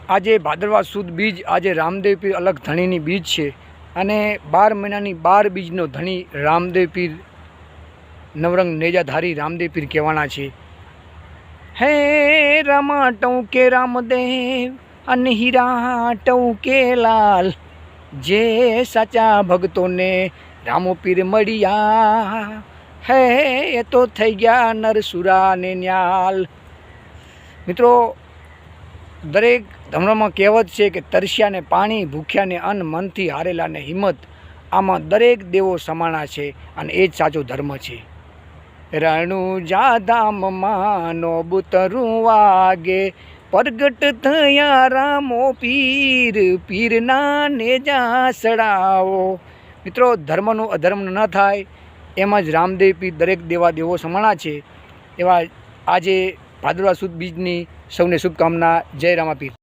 આજે ભાદરવા સુદ બીજ, આજે રામદેવ પીર અલગ ધણીની બીજ છે અને 12 મહિનાની 12 બીજનો ધણી રામદેવ પીર, નવરંગ નેજાધારી રામદેવ પીર કહેવાના છે। હે રામા ટૌકે રામદેવ અને હીરા ટૌકે લાલ, જે સાચા ભક્તોને રામો પીર મળ્યા, હે એ તો થઈ ગયા નરસુરા ને ન્યાલ। મિત્રો, દરેક ધર્મમાં કહેવત છે કે તરસ્યાને પાણી, ભૂખ્યાને અન્ન, મનથી હારેલાને હિંમત, આમાં દરેક દેવો સમાણા છે અને એ જ સાચો ધર્મ છે। રણુજા ધામમાં નો બુતરું વાગે, પ્રગટ થયા રામો પીર, પીરના નેજા સડાવો। મિત્રો, ધર્મનું અધર્મ ન થાય એમ જ રામદેવ પીર દરેક દેવા દેવો સમાણા છે। એવા આજે ભાદરવા સુદ બીજની સૌને શુભકામના। જય રામાપીર।